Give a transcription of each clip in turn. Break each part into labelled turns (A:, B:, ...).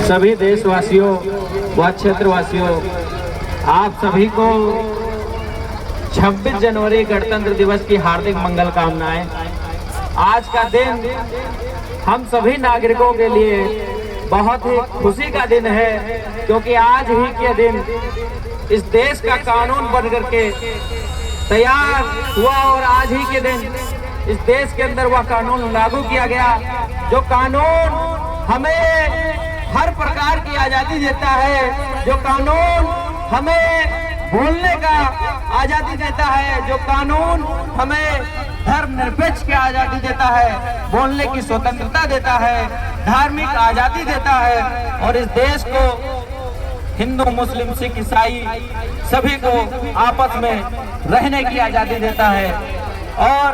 A: सभी देशवासियों व क्षेत्रवासियों, आप सभी को 26 जनवरी गणतंत्र दिवस की हार्दिक मंगल कामनाएं। आज का दिन हम सभी नागरिकों के लिए बहुत ही खुशी का दिन है, क्योंकि आज ही के दिन इस देश का कानून बन करके तैयार हुआ और आज ही के दिन इस देश के अंदर वह कानून लागू किया गया, जो कानून हमें हर प्रकार की आजादी देता है, जो कानून हमें बोलने का आजादी देता है, जो कानून हमें धर्मनिरपेक्ष की आजादी देता है, बोलने की स्वतंत्रता देता है, धार्मिक आजादी देता है और इस देश को हिंदू, मुस्लिम, सिख, ईसाई सभी को आपस में रहने की आजादी देता है। और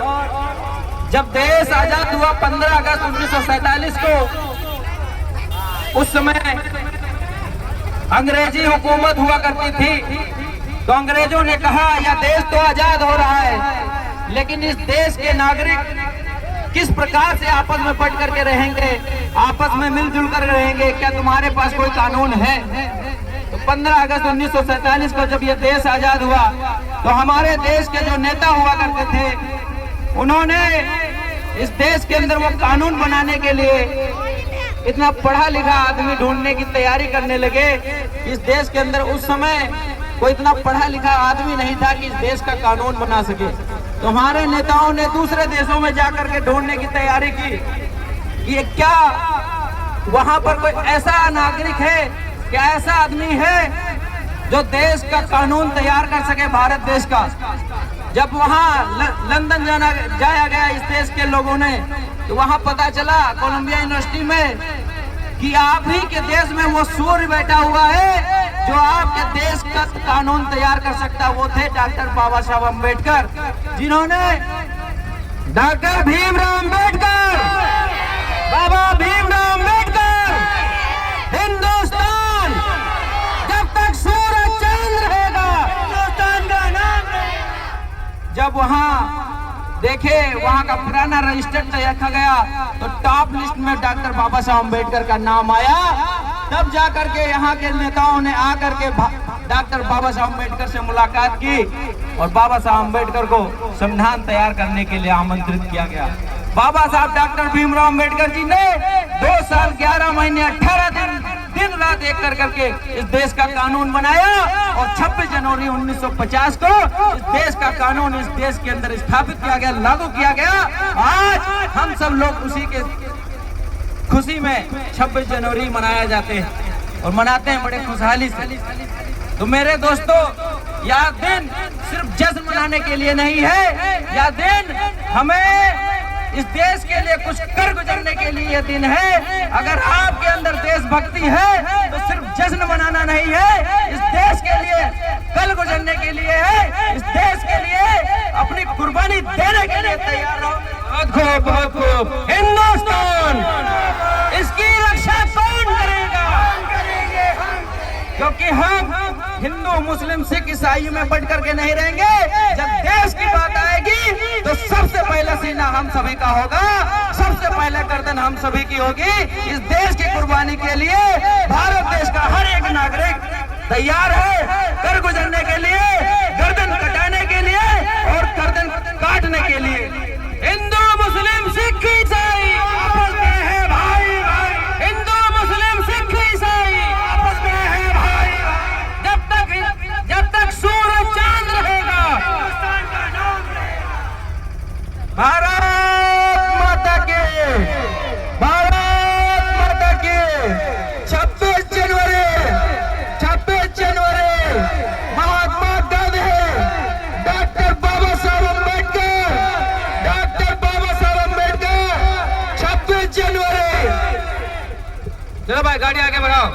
A: जब देश आजाद हुआ 15 अगस्त 1947 को, उस समय अंग्रेजी हुकूमत हुआ करती थी, तो अंग्रेजों ने कहा यह देश तो आजाद हो रहा है, लेकिन इस देश के नागरिक किस प्रकार से आपस में बट करके रहेंगे, आपस में मिलजुल कर रहेंगे, क्या तुम्हारे पास कोई कानून है? तो 15 अगस्त 1947 को जब यह देश आजाद हुआ, तो हमारे देश के जो नेता हुआ करते थे, उन्होंने इस देश के अंदर वो कानून बनाने के लिए इतना पढ़ा लिखा आदमी ढूंढने की तैयारी करने लगे। इस देश के अंदर उस समय कोई इतना पढ़ा लिखा आदमी नहीं था कि इस देश का कानून बना सके। तो हमारे नेताओं ने दूसरे देशों में जाकर के ढूंढने की तैयारी की कि क्या वहां पर कोई ऐसा नागरिक है, क्या ऐसा आदमी है जो देश का कानून तैयार कर सके, भारत देश का। जब वहां लंदन जाया गया इस देश के लोगों ने, तो वहां पता चला कोलंबिया यूनिवर्सिटी में कि आप ही के देश में वो सूर्य बैठा हुआ है जो आपके देश का कानून तैयार कर सकता। वो थे डॉक्टर बाबा साहब अम्बेडकर, जिन्होंने डॉक्टर भीमराव अम्बेडकर, बाबा भीमराव अम्बेडकर, हिंदुस्तान जब तक सूरज चांद रहेगा, हिंदुस्तान का नाम। जब वहां देखे वहां का पुराना रजिस्टर रखा गया, तो टॉप लिस्ट में डॉक्टर बाबा साहब अम्बेडकर का नाम आया। तब जाकर के यहाँ के नेताओं ने आकर के डॉक्टर बाबा साहब अम्बेडकर से मुलाकात की और बाबा साहब अम्बेडकर को संविधान तैयार करने के लिए आमंत्रित किया गया। बाबा साहब डॉक्टर भीमराव अम्बेडकर जी ने 2 साल 11 महीने 18 दिन रात एक कर करके इस देश का कानून बनाया और 26 जनवरी 1950 को इस देश का कानून इस देश के अंदर स्थापित किया गया, लागू किया गया। आज हम सब लोग उसी के खुशी में 26 जनवरी मनाया जाते हैं और मनाते हैं बड़े खुशहाली से। तो मेरे दोस्तों, यह दिन सिर्फ जश्न मनाने के लिए नहीं है, यह दिन हमें इस देश के लिए कुछ कर गुजरने के लिए दिन है। अगर आपके अंदर देशभक्ति है तो सिर्फ जश्न मनाना नहीं है, इस देश के लिए कल गुजरने के लिए है, इस देश के लिए अपनी कुर्बानी देने के लिए तैयार रहो। बहुत खूब हिंदुस्तान, इसकी रक्षा कौन करेगा? क्योंकि हम हिंदू, मुस्लिम, सिख, ईसाई में बढ़ करके नहीं रहेंगे। जब देश की बात आएगी तो सबसे पहला सीना हम सभी का होगा, सबसे पहले गर्दन हम सभी की होगी। इस देश की कुर्बानी के लिए भारत देश का हर एक नागरिक तैयार है, कर गुजरने के लिए, गर्दन कटाने के लिए और गर्दन काटने के लिए। हिंदू, मुस्लिम, सिख, ईसाई आपस में है भाई भाई। हिंदू, मुस्लिम, सिख, ईसाई आपस में है भाई भाई। जब तक सूरज चांद रहेगा, हिंदुस्तान का नाम रहेगा। भारत माता के, भारत माता के। 26 जनवरी महात्मा गांधी, डॉक्टर बाबा साहब अम्बेडकर, डॉक्टर बाबा साहब अम्बेडकर, 26 जनवरी। चलो भाई गाड़ी आगे बढ़ाओ।